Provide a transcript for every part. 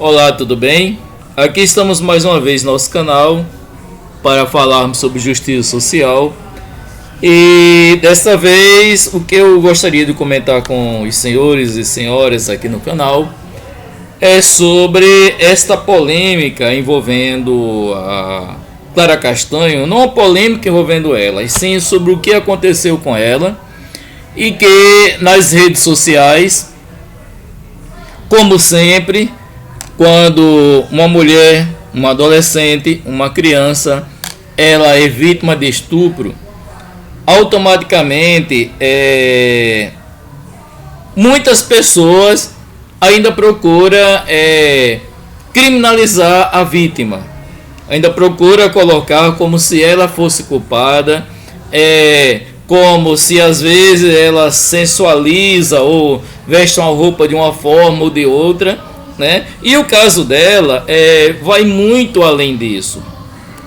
Olá, tudo bem? Aqui estamos mais uma vez no nosso canal para falarmos sobre justiça social. E desta vez o que eu gostaria de comentar com os senhores e senhoras aqui no canal é sobre esta polêmica envolvendo a Clara Castanho. Não uma polêmica envolvendo ela, e sim sobre o que aconteceu com ela, e que nas redes sociais, como sempre, quando uma mulher, uma adolescente, uma criança, ela é vítima de estupro, automaticamente muitas pessoas ainda procuram criminalizar a vítima, ainda procura colocar como se ela fosse culpada, como se às vezes ela sensualiza ou veste uma roupa de uma forma ou de outra, né? E o caso dela vai muito além disso.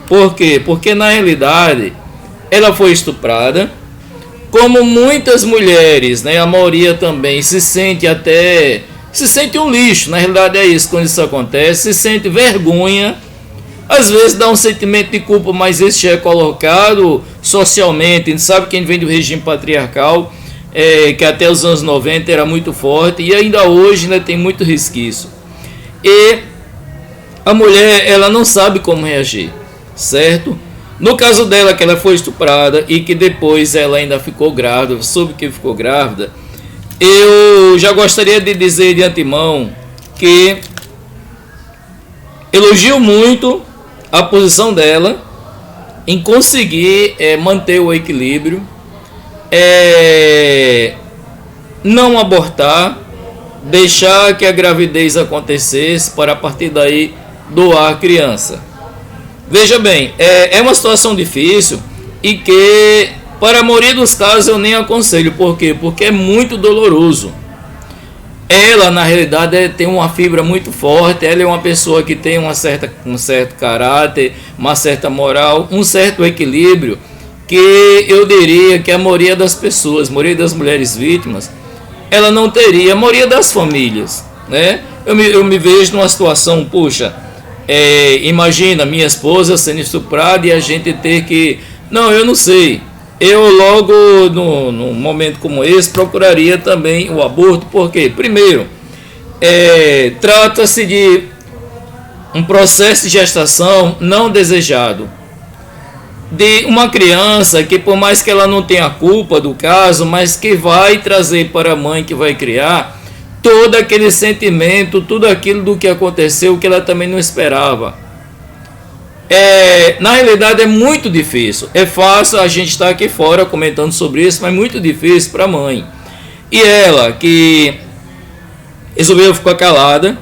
Por quê? Porque na realidade ela foi estuprada, como muitas mulheres, né? A maioria também se sente um lixo. Na realidade é isso, quando isso acontece, se sente vergonha. Às vezes dá um sentimento de culpa, mas esse já é colocado socialmente. A gente sabe que a gente vem do regime patriarcal, que até os anos 90 era muito forte, e ainda hoje, né, tem muito resquício. E a mulher, ela não sabe como reagir, certo? No caso dela, que ela foi estuprada e que depois ela ainda ficou grávida, soube que ficou grávida, eu já gostaria de dizer de antemão que elogio muito a posição dela em conseguir manter o equilíbrio, não abortar, deixar que a gravidez acontecesse para a partir daí doar a criança. Veja bem, é uma situação difícil e que para a maioria dos casos eu nem aconselho. Por quê? Porque é muito doloroso. Ela, na realidade, tem uma fibra muito forte. Ela é uma pessoa que tem um certo caráter, uma certa moral, um certo equilíbrio, que eu diria que a maioria das pessoas, a maioria das mulheres vítimas, ela não teria, a maioria das famílias, né? Eu me vejo numa situação, puxa, imagina minha esposa sendo estuprada e a gente ter que... Não, eu não sei. Eu logo, num momento como esse, procuraria também o aborto. Porque, primeiro, trata-se de um processo de gestação não desejado, de uma criança que, por mais que ela não tenha culpa do caso, mas que vai trazer para a mãe que vai criar todo aquele sentimento, tudo aquilo do que aconteceu que ela também não esperava. Na realidade é muito difícil. É fácil a gente estar aqui fora comentando sobre isso, mas muito difícil para a mãe. E ela, que resolveu ficar calada,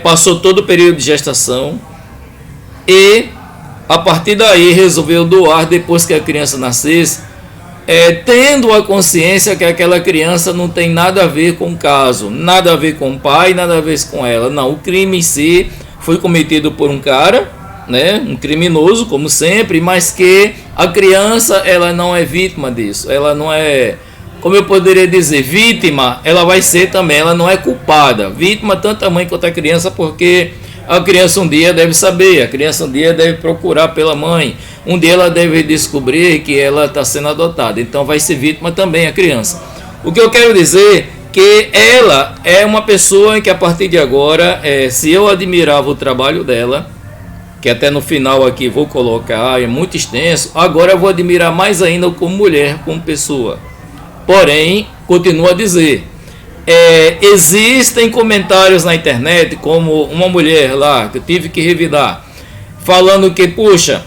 passou todo o período de gestação e a partir daí resolveu doar depois que a criança nascesse, tendo a consciência que aquela criança não tem nada a ver com o caso, nada a ver com o pai, nada a ver com ela. Não, o crime em si foi cometido por um cara, né, um criminoso, como sempre, mas que a criança, ela não é vítima disso. Ela não é, como eu poderia dizer, vítima, ela vai ser também, ela não é culpada. Vítima tanto a mãe quanto a criança, porque a criança um dia deve saber, a criança um dia deve procurar pela mãe, um dia ela deve descobrir que ela está sendo adotada, então vai ser vítima também a criança. O que eu quero dizer que ela é uma pessoa que a partir de agora, se eu admirava o trabalho dela, que até no final aqui vou colocar, é muito extenso, agora eu vou admirar mais ainda como mulher, como pessoa. Porém, continuo a dizer, existem comentários na internet, como uma mulher lá, que eu tive que revidar, falando que, puxa,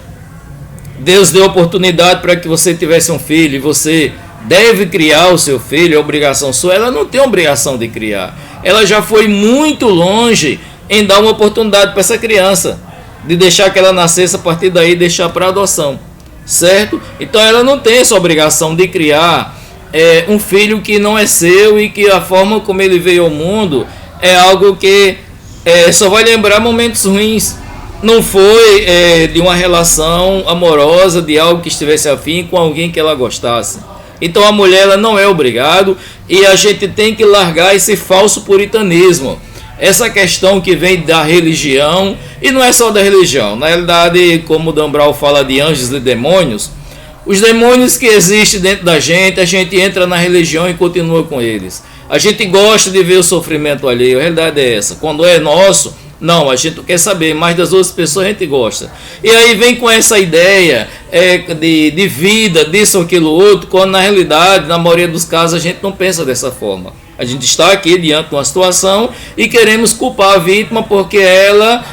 Deus deu oportunidade para que você tivesse um filho, e você deve criar o seu filho, é obrigação sua. Ela não tem obrigação de criar, ela já foi muito longe em dar uma oportunidade para essa criança, de deixar que ela nascesse, a partir daí deixar para adoção, certo? Então ela não tem essa obrigação de criar um filho que não é seu e que a forma como ele veio ao mundo é algo que só vai lembrar momentos ruins. Não foi de uma relação amorosa, de algo que estivesse afim com alguém que ela gostasse. Então a mulher, ela não é obrigada, e a gente tem que largar esse falso puritanismo. essa questão que vem da religião, e não é só da religião, na realidade, como o Dan Brown fala de anjos e demônios, os demônios que existem dentro da gente, a gente entra na religião e continua com eles. A gente gosta de ver o sofrimento alheio, a realidade é essa. Quando é nosso, não, a gente não quer saber, mas das outras pessoas a gente gosta. E aí vem com essa ideia de vida, disso ou aquilo outro, quando na realidade, na maioria dos casos, a gente não pensa dessa forma. A gente está aqui diante de uma situação e queremos culpar a vítima porque ela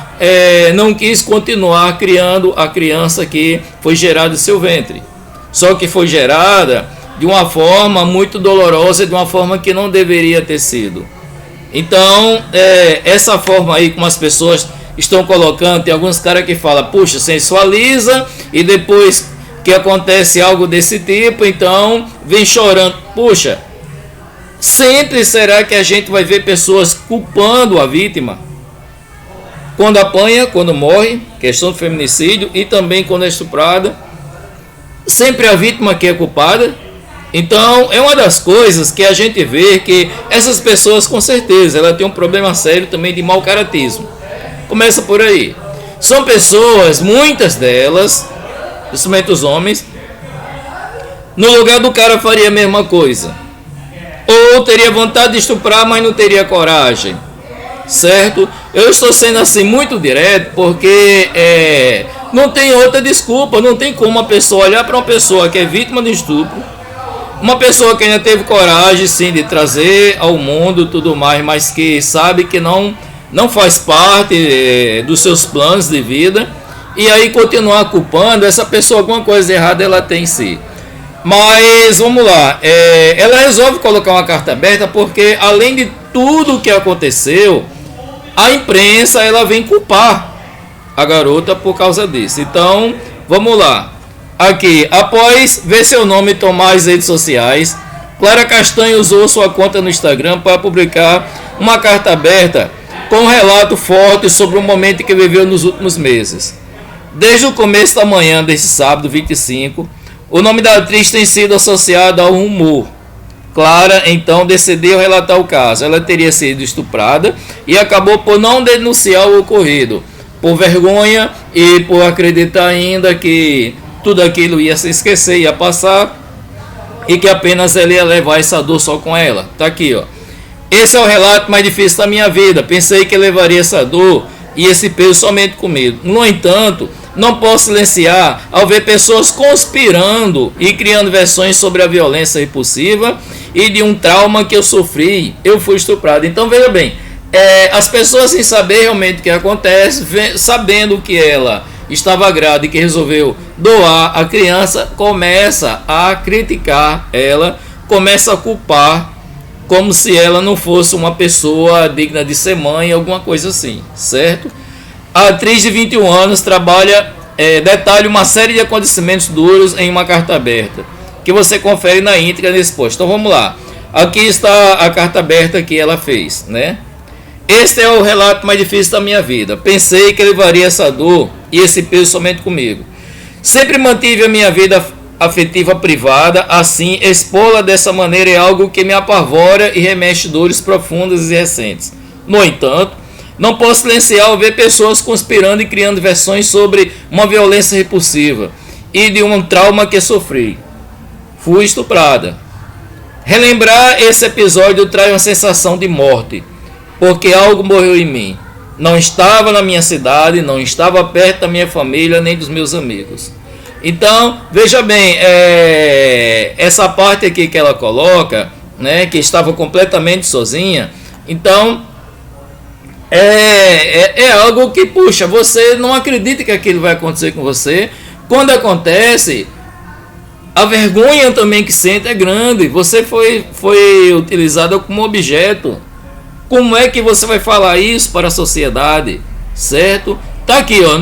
não quis continuar criando a criança que foi gerada em seu ventre. Só que foi gerada de uma forma muito dolorosa, de uma forma que não deveria ter sido. Então, essa forma aí como as pessoas estão colocando, tem alguns caras que falam, puxa, sensualiza, e depois que acontece algo desse tipo, então vem chorando. Puxa, sempre será que a gente vai ver pessoas culpando a vítima? Quando apanha, quando morre, questão de feminicídio, e também quando é estuprada, sempre a vítima que é culpada. Então é uma das coisas que a gente vê que essas pessoas com certeza ela tem um problema sério também de mau caratismo. Começa por aí. São pessoas, muitas delas, principalmente os homens, no lugar do cara faria a mesma coisa. Ou teria vontade de estuprar, mas não teria coragem. Certo? Eu estou sendo assim muito direto porque não tem outra desculpa. Não tem como uma pessoa olhar para uma pessoa que é vítima de estupro, uma pessoa que ainda teve coragem sim de trazer ao mundo tudo mais, mas que sabe que não faz parte dos seus planos de vida, e aí continuar culpando essa pessoa, alguma coisa errada ela tem em si. Mas vamos lá, ela resolve colocar uma carta aberta porque além de tudo o que aconteceu, a imprensa ela vem culpar a garota por causa disso. Então vamos lá. Aqui, após ver seu nome tomar as redes sociais, Clara Castanho usou sua conta no Instagram para publicar uma carta aberta com um relato forte sobre o momento que viveu nos últimos meses. Desde o começo da manhã deste sábado 25, o nome da atriz tem sido associado ao rumor. Clara então decidiu relatar o caso. Ela teria sido estuprada e acabou por não denunciar o ocorrido, por vergonha e por acreditar ainda que tudo aquilo ia se esquecer, ia passar, e que apenas ela ia levar essa dor só com ela. Tá aqui, ó. Esse é o relato mais difícil da minha vida. Pensei que levaria essa dor e esse peso somente comigo. No entanto, não posso silenciar ao ver pessoas conspirando e criando versões sobre a violência repulsiva e de um trauma que eu sofri. Eu fui estuprado. Então veja bem, as pessoas sem saber realmente o que acontece, sabendo que ela estava grávida e que resolveu doar a criança, começa a criticar ela, começa a culpar como se ela não fosse uma pessoa digna de ser mãe, alguma coisa assim, certo? A atriz de 21 anos trabalha, detalha uma série de acontecimentos duros em uma carta aberta, que você confere na íntegra nesse post. Então vamos lá, aqui está a carta aberta que ela fez, né? Este é o relato mais difícil da minha vida. Pensei que levaria essa dor e esse peso somente comigo. Sempre mantive a minha vida afetiva privada, assim, expô-la dessa maneira é algo que me apavora e remexe dores profundas e recentes. No entanto, não posso silenciar ao ver pessoas conspirando e criando versões sobre uma violência repulsiva e de um trauma que sofri. Fui estuprada. Relembrar esse episódio traz uma sensação de morte, porque algo morreu em mim. Não estava na minha cidade, não estava perto da minha família, nem dos meus amigos. Então, veja bem, essa parte aqui que ela coloca, né, que estava completamente sozinha, então, é algo que, puxa, você não acredita que aquilo vai acontecer com você. Quando acontece, a vergonha também que sente é grande. Você foi utilizada como objeto. Como é que você vai falar isso para a sociedade, certo? Tá aqui, ó,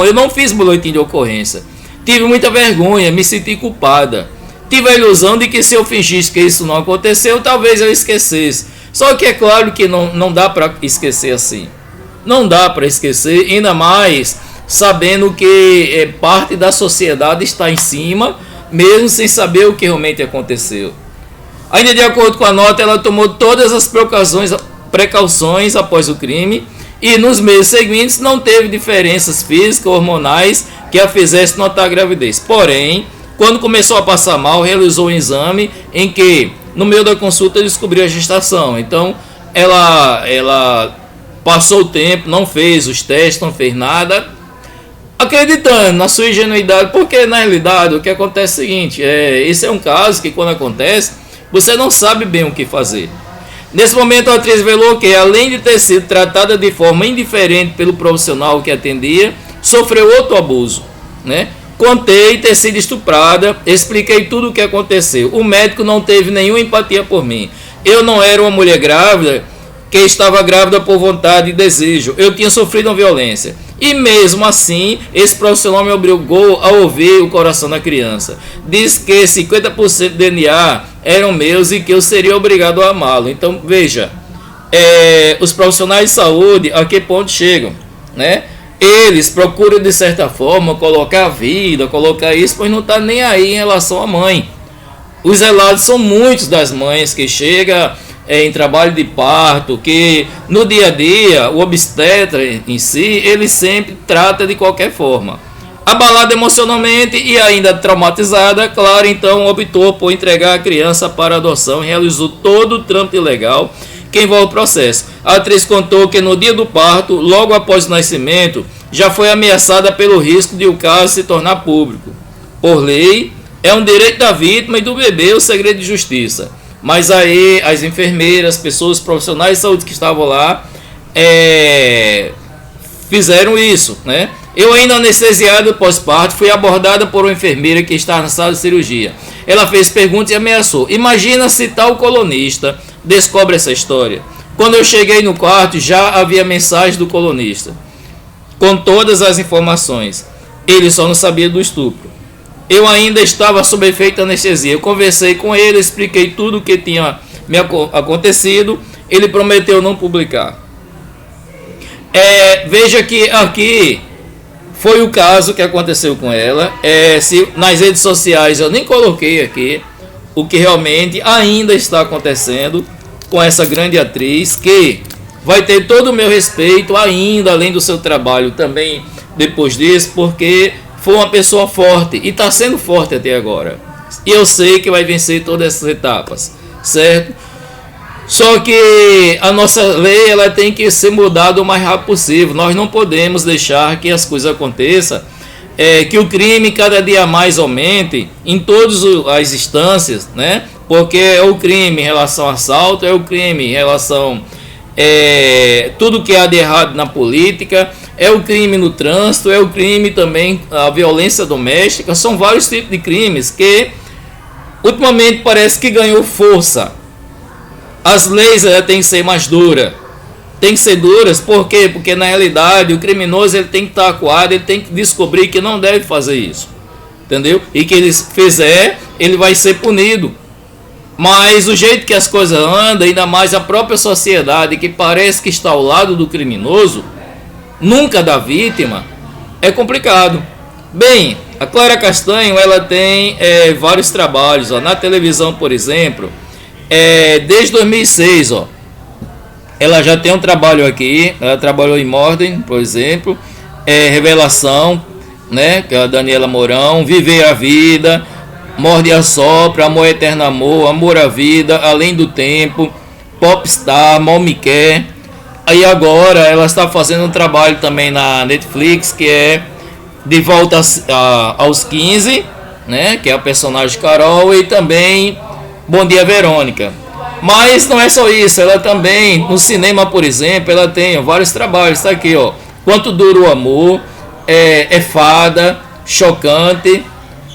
eu não fiz boletim de ocorrência. Tive muita vergonha, me senti culpada. Tive a ilusão de que se eu fingisse que isso não aconteceu, talvez eu esquecesse. Só que é claro que não dá para esquecer assim. Não dá para esquecer, ainda mais sabendo que parte da sociedade está em cima, mesmo sem saber o que realmente aconteceu. Ainda de acordo com a nota, ela tomou todas as precauções após o crime e nos meses seguintes não teve diferenças físicas ou hormonais que a fizesse notar a gravidez. Porém, quando começou a passar mal, realizou um exame em que, no meio da consulta, descobriu a gestação. Então, ela passou o tempo, não fez os testes, não fez nada, acreditando na sua ingenuidade, porque na realidade o que acontece é o seguinte, esse é um caso que quando acontece, você não sabe bem o que fazer. Nesse momento a atriz revelou que, além de ter sido tratada de forma indiferente pelo profissional que atendia, sofreu outro abuso, né? Contei ter sido estuprada, expliquei tudo o que aconteceu. O médico não teve nenhuma empatia por mim. Eu não era uma mulher grávida que estava grávida por vontade e desejo. Eu tinha sofrido uma violência. E mesmo assim, esse profissional me obrigou a ouvir o coração da criança. Diz que 50% do DNA eram meus e que eu seria obrigado a amá-lo. Então, veja, os profissionais de saúde a que ponto chegam, né? Eles procuram, de certa forma, colocar a vida, colocar isso, pois não está nem aí em relação à mãe. Os relatos são muitos das mães que chegam em trabalho de parto, que no dia a dia, o obstetra em si, ele sempre trata de qualquer forma. Abalada emocionalmente e ainda traumatizada, claro, então optou por entregar a criança para adoção e realizou todo o trâmite legal que envolve o processo. A atriz contou que no dia do parto, logo após o nascimento, já foi ameaçada pelo risco de o caso se tornar público. Por lei, é um direito da vítima e do bebê o segredo de justiça. Mas aí as enfermeiras, pessoas profissionais de saúde que estavam lá, fizeram isso, né? Eu, ainda anestesiado pós-parto, fui abordada por uma enfermeira que estava na sala de cirurgia. Ela fez perguntas e ameaçou. Imagina se tal colunista descobre essa história. Quando eu cheguei no quarto, já havia mensagem do colunista, com todas as informações. Ele só não sabia do estupro. Eu ainda estava sob efeito de anestesia. Eu conversei com ele, expliquei tudo o que tinha me acontecido. Ele prometeu não publicar. Veja que aqui foi o caso que aconteceu com ela. Se nas redes sociais eu nem coloquei aqui o que realmente ainda está acontecendo com essa grande atriz, que vai ter todo o meu respeito ainda, além do seu trabalho também depois disso, porque foi uma pessoa forte e está sendo forte até agora. E eu sei que vai vencer todas essas etapas, certo? Só que a nossa lei, ela tem que ser mudada o mais rápido possível. Nós não podemos deixar que as coisas aconteçam, que o crime cada dia mais aumente em todas as instâncias, né? Porque é o crime em relação ao assalto, é o crime em relação tudo que há de errado na política, é o crime no trânsito, é o crime também, a violência doméstica. São vários tipos de crimes que ultimamente parece que ganhou força. As leis têm que ser mais duras. Tem que ser duras, por quê? Porque na realidade o criminoso ele tem que estar acuado, ele tem que descobrir que não deve fazer isso, entendeu? E que ele fizer, ele vai ser punido. Mas o jeito que as coisas andam, ainda mais a própria sociedade, que parece que está ao lado do criminoso, nunca da vítima, é complicado. Bem, a Clara Castanho, ela tem vários trabalhos, na televisão, por exemplo, desde 2006, ela já tem um trabalho aqui. Ela trabalhou em Mordem, por exemplo, Revelação, né, que é a Daniela Mourão, Viver a Vida, Morde a Sopra, Amor Eterno Amor, Amor à Vida, Além do Tempo, Popstar, Mal Me Quer. Aí agora ela está fazendo um trabalho também na Netflix, que é De Volta aos 15, né, que é a personagem Carol, e também Bom Dia Verônica. Mas não é só isso, ela também, no cinema, por exemplo, ela tem vários trabalhos. Está aqui, Quanto Dura o Amor, Fada, Chocante,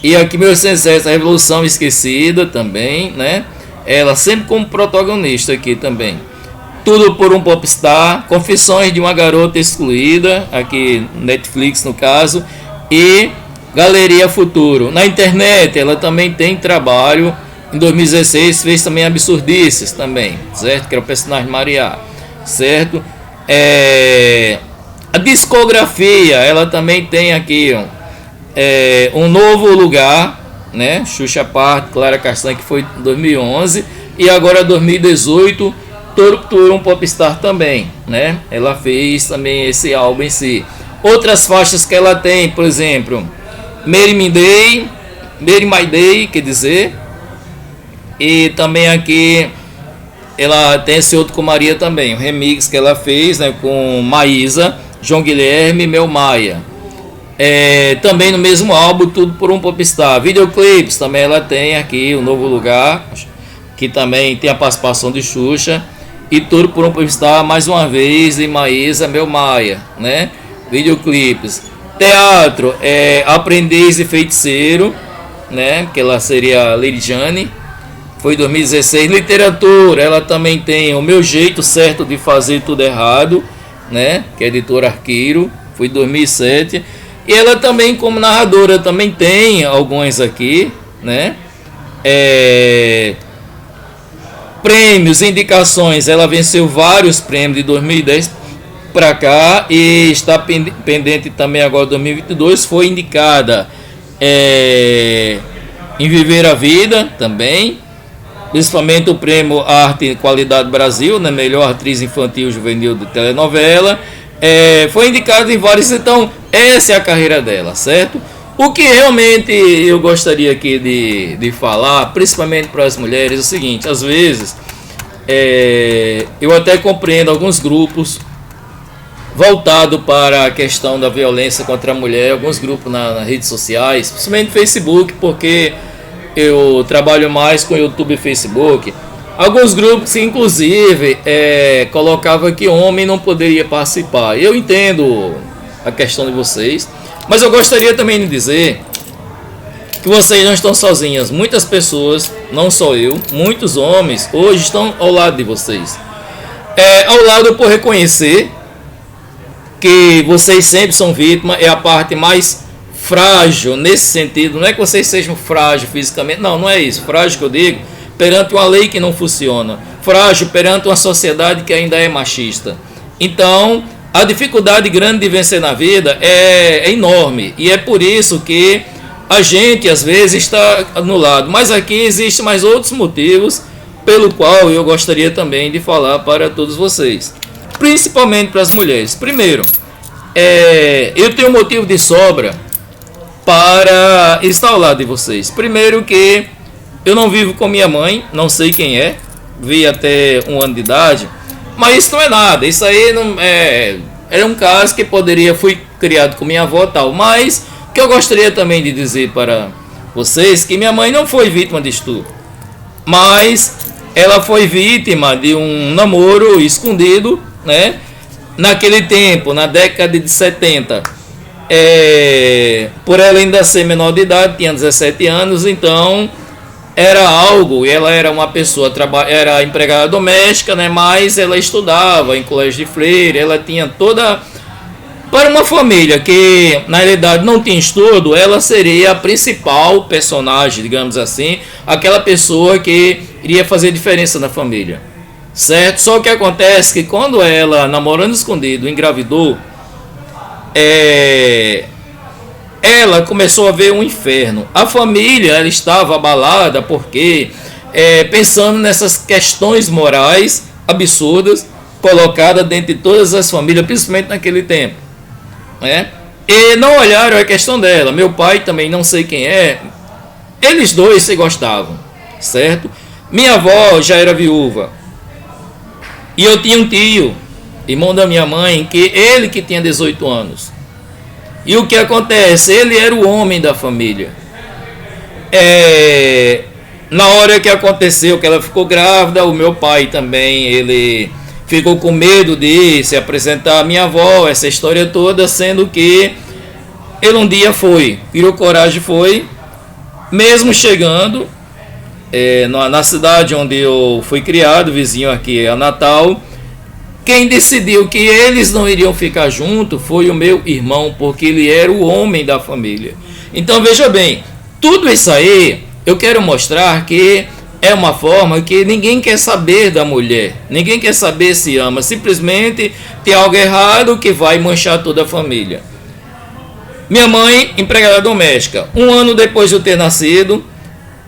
e aqui 1907, A Revolução Esquecida também, né? Ela sempre como protagonista aqui também. Tudo por um Popstar, Confissões de uma Garota Excluída, aqui Netflix no caso, e Galeria Futuro. Na internet ela também tem trabalho. Em 2016 fez também Absurdices também, certo? Que era o personagem Maria, certo? A discografia, ela também tem aqui Um Novo Lugar, né? Xuxa Parto, Clara Castanho, que foi em 2011, e agora 2018, Tortura um Popstar também, né? Ela fez também esse álbum em si. Outras faixas que ela tem, por exemplo, Mary My Day, quer dizer, e também aqui ela tem esse outro com Maria também, o remix que ela fez, né, com Maísa, João Guilherme e Mel Maia. Também no mesmo álbum, Tudo por um Popstar. Videoclipes também ela tem aqui, O Novo Lugar, que também tem a participação de Xuxa, e Tudo por um Popstar mais uma vez em Maísa, Mel Maia, né? Videoclipes. Teatro, Aprendiz e Feiticeiro, né? Que ela seria Lady Jane, foi em 2016. Literatura, ela também tem O Meu Jeito Certo de Fazer Tudo Errado, né? Que é editora Arqueiro, foi em 2007. E ela também, como narradora, também tem algumas aqui, né? Prêmios, indicações, ela venceu vários prêmios de 2010 para cá e está pendente também agora 2022, foi indicada em Viver a Vida também, principalmente o prêmio Arte e Qualidade Brasil, né, melhor atriz infantil juvenil de telenovela, foi indicada em vários, então essa é a carreira dela, certo? O que realmente eu gostaria aqui de falar, principalmente para as mulheres, é o seguinte: às vezes eu até compreendo alguns grupos voltado para a questão da violência contra a mulher, alguns grupos nas redes sociais, principalmente no Facebook, porque eu trabalho mais com YouTube e Facebook. Alguns grupos, inclusive, colocavam que homem não poderia participar. Eu entendo a questão de vocês, mas eu gostaria também de dizer que vocês não estão sozinhas. Muitas pessoas, não só eu, muitos homens hoje estão ao lado de vocês. Ao lado por reconhecer que vocês sempre são vítimas, é a parte mais frágil nesse sentido. Não é que vocês sejam frágeis fisicamente, não é isso. Frágil que eu digo, perante uma lei que não funciona. Frágil perante uma sociedade que ainda é machista. Então, a dificuldade grande de vencer na vida é enorme. E é por isso que a gente, às vezes, está anulado. Mas aqui existem mais outros motivos pelo qual eu gostaria também de falar para todos vocês. Principalmente para as mulheres. Primeiro, eu tenho motivo de sobra para estar ao lado de vocês. Primeiro que eu não vivo com minha mãe, não sei quem é, vi até 1 ano de idade, mas isso não é nada, isso aí não era um caso que fui criado com minha avó e tal, mas o que eu gostaria também de dizer para vocês, que minha mãe não foi vítima de estupro, mas ela foi vítima de um namoro escondido, né? Naquele tempo, na década de 70, por ela ainda ser menor de idade, tinha 17 anos, então era algo, e ela era uma pessoa, era empregada doméstica, né, mas ela estudava em colégio de freira, ela tinha toda, para uma família que na realidade não tinha estudo, ela seria a principal personagem, digamos assim, aquela pessoa que iria fazer diferença na família, certo? Só que acontece que quando ela, namorando escondido, engravidou, ela começou a ver um inferno. A família, ela estava abalada porque pensando nessas questões morais absurdas colocadas dentro de todas as famílias, principalmente naquele tempo, né? E não olharam a questão dela. Meu pai também, não sei quem é, eles dois se gostavam, certo? Minha avó já era viúva e eu tinha um tio, irmão da minha mãe, que ele que tinha 18 anos. E o que acontece? Ele era o homem da família. Na hora que aconteceu, que ela ficou grávida, o meu pai também, ele ficou com medo de se apresentar à minha avó, essa história toda, sendo que ele um dia virou coragem, foi, mesmo chegando na cidade onde eu fui criado, vizinho aqui a Natal. Quem decidiu que eles não iriam ficar juntos foi o meu irmão, porque ele era o homem da família. Então veja bem, tudo isso aí eu quero mostrar que é uma forma que ninguém quer saber da mulher, ninguém quer saber se ama, simplesmente tem algo errado que vai manchar toda a família. Minha mãe, empregada doméstica, 1 ano depois de eu ter nascido,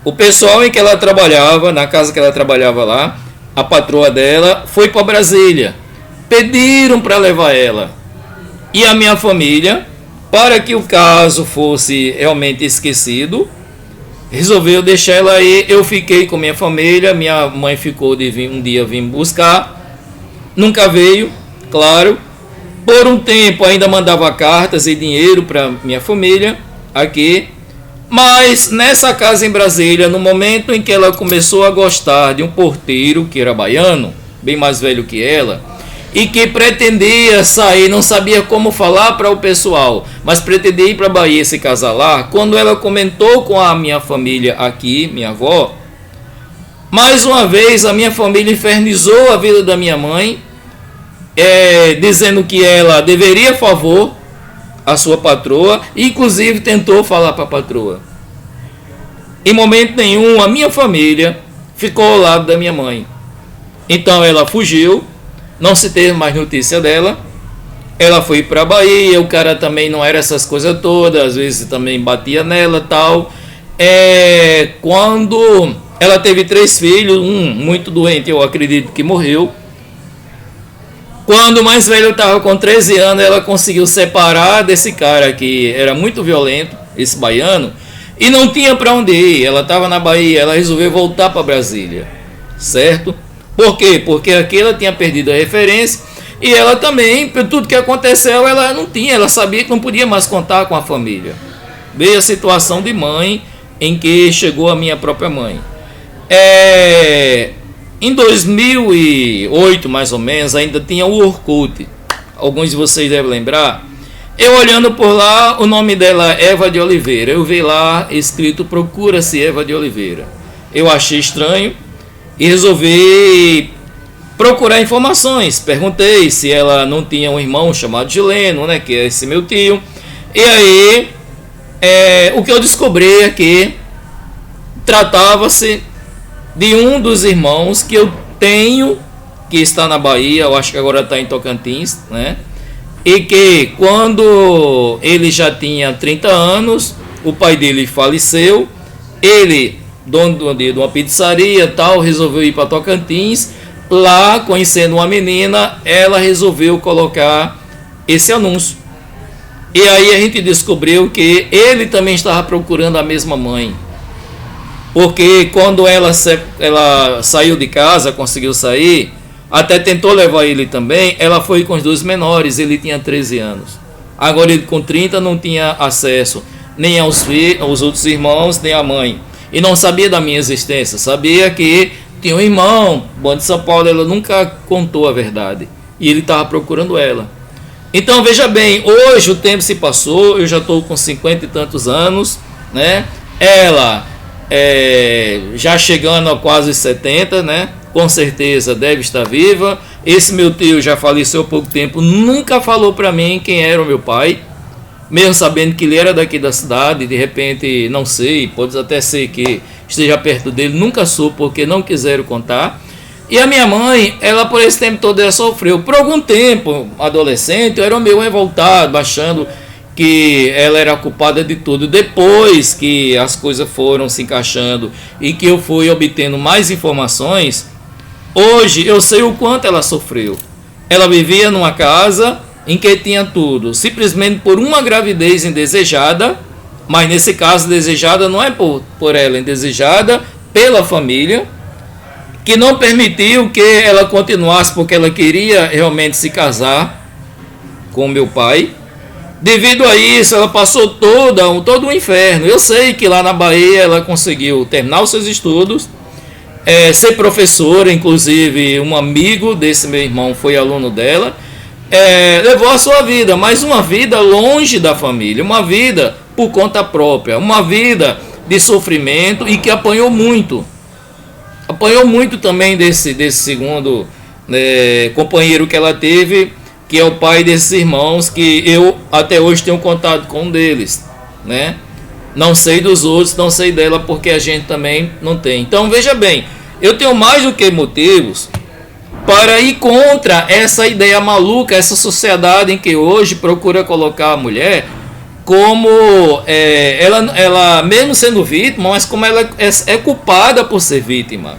o pessoal em que ela trabalhava, na casa que ela trabalhava lá, a patroa dela, foi para Brasília. Pediram para levar ela. E a minha família, para que o caso fosse realmente esquecido, resolveu deixar ela aí. Eu fiquei com minha família, minha mãe ficou de vir, um dia vir buscar, nunca veio, claro. Por um tempo ainda mandava cartas e dinheiro para minha família aqui, mas nessa casa em Brasília, no momento em que ela começou a gostar de um porteiro que era baiano, bem mais velho que ela, e que pretendia sair, não sabia como falar para o pessoal, mas pretendia ir para a Bahia se casar lá. Quando ela comentou com a minha família aqui, minha avó, mais uma vez a minha família infernizou a vida da minha mãe, dizendo que ela deveria favor à sua patroa, e inclusive tentou falar para a patroa. Em momento nenhum a minha família ficou ao lado da minha mãe. Então ela fugiu. Não se teve mais notícia dela. Ela foi para a Bahia. O cara também não era essas coisas todas. Às vezes também batia nela e tal. Quando ela teve 3 filhos, um muito doente, eu acredito que morreu. Quando o mais velho estava com 13 anos, ela conseguiu separar desse cara que era muito violento, esse baiano, e não tinha para onde ir. Ela estava na Bahia, ela resolveu voltar para Brasília, certo? Por quê? Porque aqui ela tinha perdido a referência e ela também, por tudo que aconteceu, ela não tinha, ela sabia que não podia mais contar com a família. Veio a situação de mãe em que chegou a minha própria mãe. Em 2008, mais ou menos, ainda tinha o Orkut. Alguns de vocês devem lembrar. Eu olhando por lá, o nome dela é Eva de Oliveira. Eu vi lá escrito Procura-se Eva de Oliveira. Eu achei estranho e resolvi procurar informações. Perguntei se ela não tinha um irmão chamado Gileno, né, que é esse meu tio. E aí, o que eu descobri é que tratava-se de um dos irmãos que eu tenho, que está na Bahia, eu acho que agora está em Tocantins, né? E que quando ele já tinha 30 anos, o pai dele faleceu, ele, dono de uma pizzaria e tal, resolveu ir para Tocantins. Lá, conhecendo uma menina, ela resolveu colocar esse anúncio. E aí a gente descobriu que ele também estava procurando a mesma mãe. Porque quando ela saiu de casa, conseguiu sair, até tentou levar ele também, ela foi com os 2 menores, ele tinha 13 anos. Agora ele com 30 não tinha acesso nem aos outros irmãos, nem à mãe. E não sabia da minha existência, sabia que tinha um irmão, bom de São Paulo, ela nunca contou a verdade. E ele estava procurando ela. Então veja bem, hoje o tempo se passou, eu já estou com 50 e tantos anos, né? Ela já chegando a quase 70, né? Com certeza deve estar viva. Esse meu tio já faleceu há pouco tempo, nunca falou para mim quem era o meu pai, mesmo sabendo que ele era daqui da cidade. De repente, não sei, pode até ser que esteja perto dele, nunca soube porque não quiseram contar. E a minha mãe, ela por esse tempo todo ela sofreu. Por algum tempo, adolescente, eu era meio revoltado, achando que ela era culpada de tudo. Depois que as coisas foram se encaixando e que eu fui obtendo mais informações, hoje eu sei o quanto ela sofreu. Ela vivia numa casa em que tinha tudo, simplesmente por uma gravidez indesejada, mas nesse caso desejada não é por ela, indesejada pela família, que não permitiu que ela continuasse, porque ela queria realmente se casar com meu pai. Devido a isso, ela passou todo um inferno. Eu sei que lá na Bahia ela conseguiu terminar os seus estudos, ser professora, inclusive um amigo desse meu irmão foi aluno dela, levou a sua vida, mas uma vida longe da família, uma vida por conta própria, uma vida de sofrimento e que apanhou muito também desse segundo companheiro que ela teve, que é o pai desses irmãos, que eu até hoje tenho contato com um deles, né? Não sei dos outros, não sei dela, porque a gente também não tem. Então veja bem, eu tenho mais do que motivos para ir contra essa ideia maluca, essa sociedade em que hoje procura colocar a mulher como ela mesmo sendo vítima, mas como ela é culpada por ser vítima,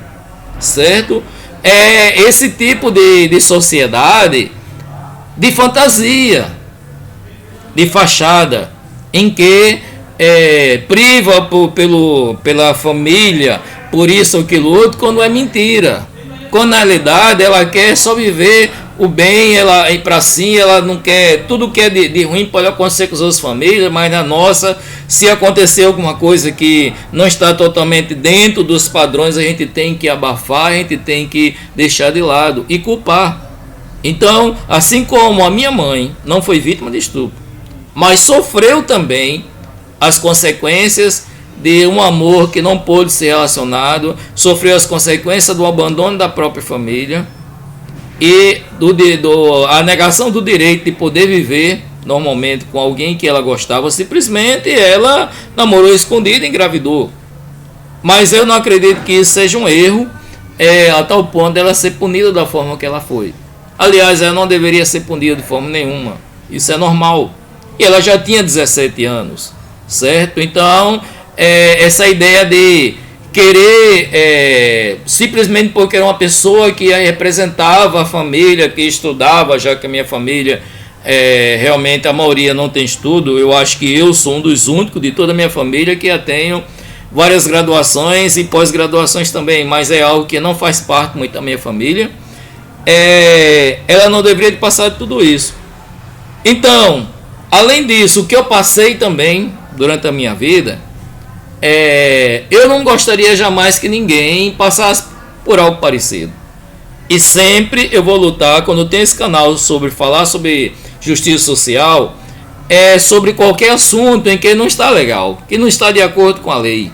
certo? é esse tipo de sociedade de fantasia, de fachada, em que priva pela família, por isso ou aquilo outro, quando é mentira. Quando na realidade ela quer só viver o bem, ela ir para si, ela não quer, tudo que é de ruim pode acontecer com as outras famílias, mas na nossa, se acontecer alguma coisa que não está totalmente dentro dos padrões, a gente tem que abafar, a gente tem que deixar de lado e culpar. Então, assim como a minha mãe não foi vítima de estupro, mas sofreu também as consequências de um amor que não pôde ser relacionado, sofreu as consequências do abandono da própria família e a negação do direito de poder viver normalmente com alguém que ela gostava, simplesmente ela namorou escondido e engravidou. Mas eu não acredito que isso seja um erro a tal ponto dela ser punida da forma que ela foi. Aliás, ela não deveria ser punida de forma nenhuma, isso é normal. E ela já tinha 17 anos, certo? Então, essa ideia de querer, simplesmente porque era uma pessoa que representava a família, que estudava, já que a minha família, realmente a maioria não tem estudo, eu acho que eu sou um dos únicos de toda a minha família que já tenho várias graduações e pós-graduações também, mas é algo que não faz parte muito da minha família. Ela não deveria ter passado tudo isso. Então, além disso, o que eu passei também durante a minha vida, eu não gostaria jamais que ninguém passasse por algo parecido. E sempre eu vou lutar, quando tem esse canal sobre falar sobre justiça social, sobre qualquer assunto em que não está legal, que não está de acordo com a lei.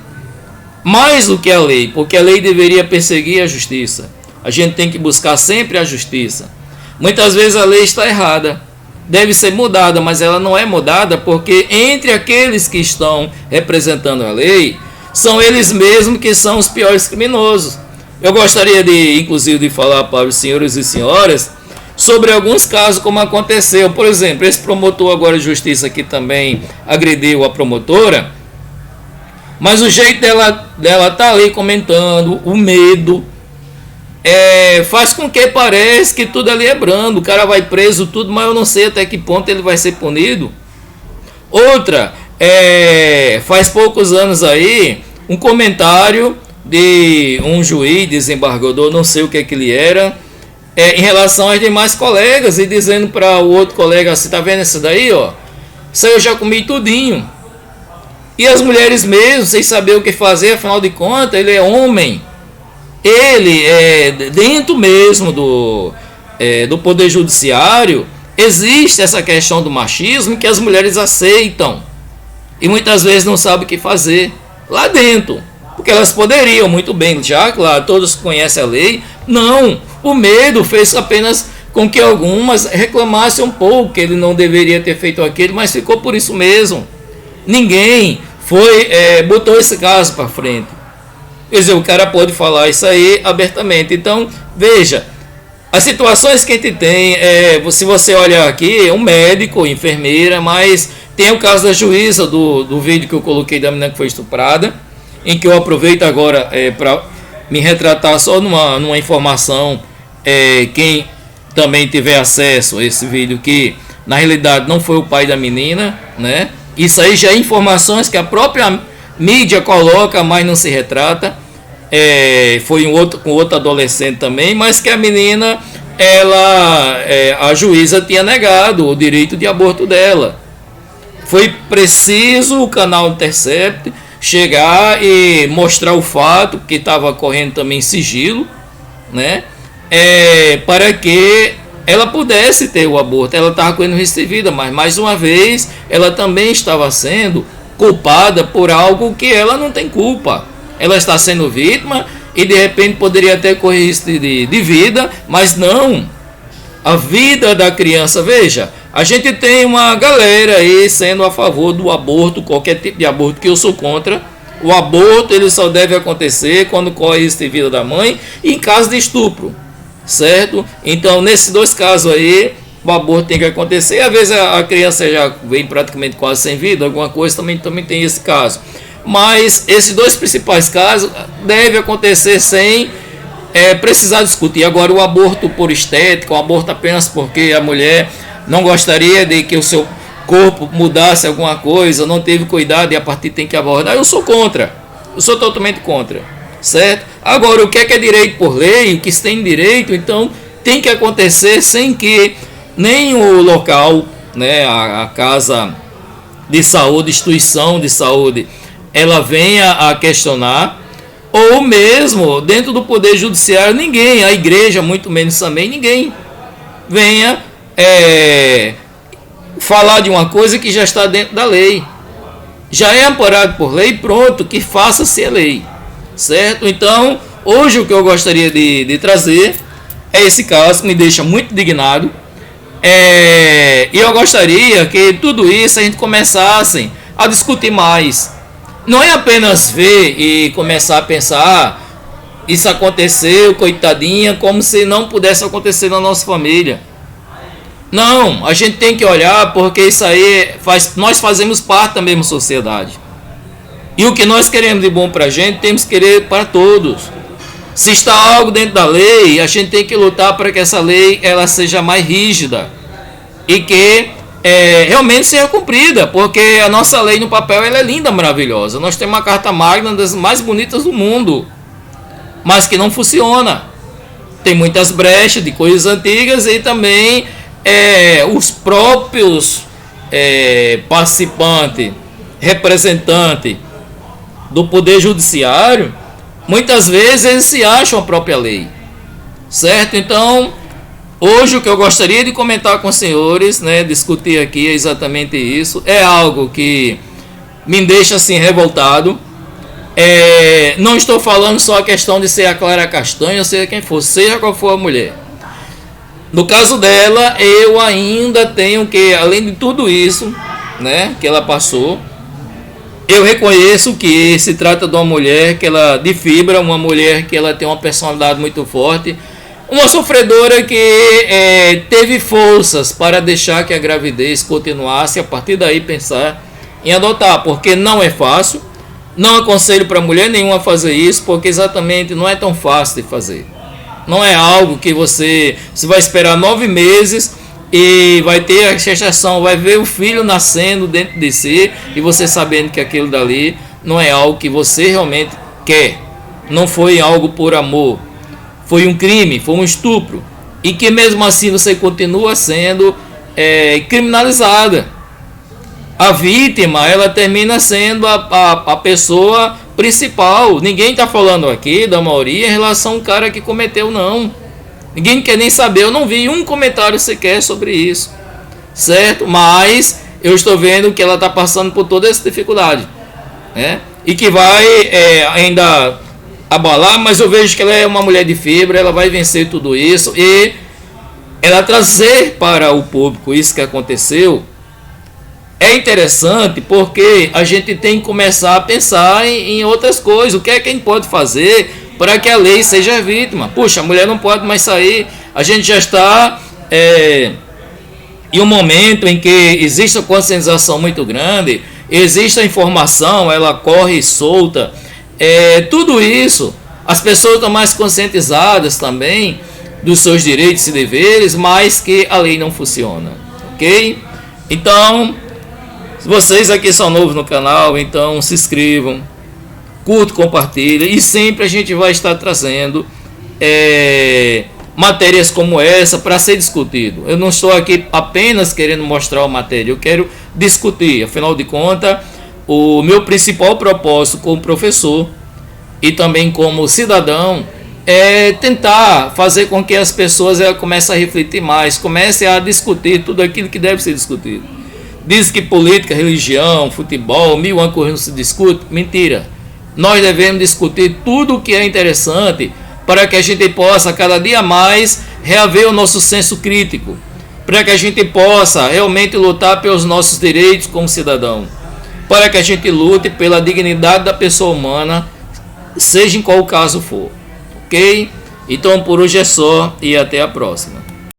Mais do que a lei, porque a lei deveria perseguir a justiça. A gente tem que buscar sempre a justiça. Muitas vezes a lei está errada, deve ser mudada, mas ela não é mudada porque entre aqueles que estão representando a lei, são eles mesmos que são os piores criminosos. Eu gostaria inclusive de falar para os senhores e senhoras sobre alguns casos como aconteceu. Por exemplo, esse promotor agora de justiça que também agrediu a promotora, mas o jeito dela tá ali comentando, o medo, faz com que pareça que tudo ali é brando, o cara vai preso tudo, mas eu não sei até que ponto ele vai ser punido. Outra, faz poucos anos aí, um comentário de um juiz, desembargador, não sei o que ele era, em relação aos demais colegas, e dizendo para o outro colega assim, tá vendo isso daí, ó? Isso aí eu já comi tudinho. E as mulheres mesmo, sem saber o que fazer, afinal de contas, ele é homem. Ele, dentro mesmo do Poder Judiciário, existe essa questão do machismo que as mulheres aceitam. E muitas vezes não sabem o que fazer lá dentro. Porque elas poderiam muito bem, já, claro, todos conhecem a lei. Não, o medo fez apenas com que algumas reclamassem um pouco, que ele não deveria ter feito aquilo, mas ficou por isso mesmo. Ninguém botou esse caso para frente. Quer dizer, o cara pode falar isso aí abertamente. Então, veja, as situações que a gente tem, se você olhar aqui, um médico, enfermeira, mas tem o caso da juíza do vídeo que eu coloquei da menina que foi estuprada, em que eu aproveito agora para me retratar só numa informação, quem também tiver acesso a esse vídeo, que na realidade não foi o pai da menina, né? Isso aí já é informações que a própria mídia coloca, mas não se retrata. Foi com outro adolescente também, mas que a menina, a juíza tinha negado o direito de aborto dela. Foi preciso o canal Intercept chegar e mostrar o fato, que estava correndo também sigilo, né? Para que ela pudesse ter o aborto. Ela estava correndo risco de vida, mas mais uma vez ela também estava sendo culpada por algo que ela não tem culpa. Ela está sendo vítima e de repente poderia até correr risco de vida, mas não. A vida da criança, veja, a gente tem uma galera aí sendo a favor do aborto, qualquer tipo de aborto, que eu sou contra. O aborto ele só deve acontecer quando corre risco de vida da mãe e em caso de estupro, certo? Então, nesses dois casos aí, o aborto tem que acontecer. Às vezes a criança já vem praticamente quase sem vida, alguma coisa, também tem esse caso. Mas esses dois principais casos devem acontecer sem precisar discutir. Agora, o aborto por estética, o aborto apenas porque a mulher não gostaria de que o seu corpo mudasse alguma coisa, não teve cuidado e a partir tem que abortar, eu sou contra. Eu sou totalmente contra, certo? Agora, o que é direito por lei, o que se tem direito, então tem que acontecer sem que nem o local, né, a casa de saúde, instituição de saúde, ela venha a questionar, ou mesmo dentro do poder judiciário, ninguém, a igreja muito menos também, ninguém venha falar de uma coisa que já está dentro da lei. Já é amparado por lei, pronto, que faça-se a lei, certo? Então, hoje o que eu gostaria de trazer é esse caso que me deixa muito indignado. E eu gostaria que tudo isso a gente começasse a discutir mais. Não é apenas ver e começar a pensar, isso aconteceu, coitadinha, como se não pudesse acontecer na nossa família. Não, a gente tem que olhar, porque isso aí nós fazemos parte da mesma sociedade. E o que nós queremos de bom para a gente, temos que querer para todos. Se está algo dentro da lei, a gente tem que lutar para que essa lei ela seja mais rígida e que realmente seja cumprida, porque a nossa lei no papel ela é linda, maravilhosa. Nós temos uma carta magna das mais bonitas do mundo, mas que não funciona. Tem muitas brechas de coisas antigas e também os próprios participantes, representantes do poder judiciário, muitas vezes eles se acham a própria lei, certo? Então, hoje o que eu gostaria de comentar com os senhores, né, discutir aqui é exatamente isso. É algo que me deixa assim revoltado. Não estou falando só a questão de ser a Clara Castanho, ou seja quem for, seja qual for a mulher. No caso dela, eu ainda tenho que, além de tudo isso, né, que ela passou, eu reconheço que se trata de uma mulher que ela de fibra, uma mulher que ela tem uma personalidade muito forte, uma sofredora que teve forças para deixar que a gravidez continuasse, a partir daí pensar em adotar, porque não é fácil. Não aconselho para mulher nenhuma fazer isso, porque exatamente não é tão fácil de fazer. Não é algo que você vai esperar 9 meses e vai ter a gestação, vai ver o filho nascendo dentro de si e você sabendo que aquilo dali não é algo que você realmente quer. Não foi algo por amor. Foi um crime, foi um estupro. E que mesmo assim você continua sendo criminalizada. A vítima, ela termina sendo a pessoa principal. Ninguém está falando aqui da maioria em relação ao cara que cometeu, não. Ninguém quer nem saber. Eu não vi um comentário sequer sobre isso, certo? Mas eu estou vendo que ela está passando por toda essa dificuldade, né? E que vai ainda abalar, mas eu vejo que ela é uma mulher de fibra, ela vai vencer tudo isso e ela trazer para o público isso que aconteceu. É interessante porque a gente tem que começar a pensar em outras coisas. O que é que a gente pode fazer para que a lei seja vítima? Puxa, a mulher não pode mais sair. A gente já está em um momento em que existe uma conscientização muito grande, existe a informação, ela corre solta. Tudo isso, as pessoas estão mais conscientizadas também dos seus direitos e deveres, mas que a lei não funciona, ok? Então, se vocês aqui são novos no canal, então se inscrevam, curtam, compartilhem, e sempre a gente vai estar trazendo matérias como essa para ser discutido. Eu não estou aqui apenas querendo mostrar a matéria, eu quero discutir. Afinal de contas, o meu principal propósito como professor e também como cidadão é tentar fazer com que as pessoas comecem a refletir mais, comecem a discutir tudo aquilo que deve ser discutido. Diz que política, religião, futebol, mil uma coisa não se discute. Mentira. Nós devemos discutir tudo o que é interessante para que a gente possa cada dia mais reaver o nosso senso crítico, para que a gente possa realmente lutar pelos nossos direitos como cidadão, para que a gente lute pela dignidade da pessoa humana, seja em qual caso for. Ok? Então por hoje é só e até a próxima.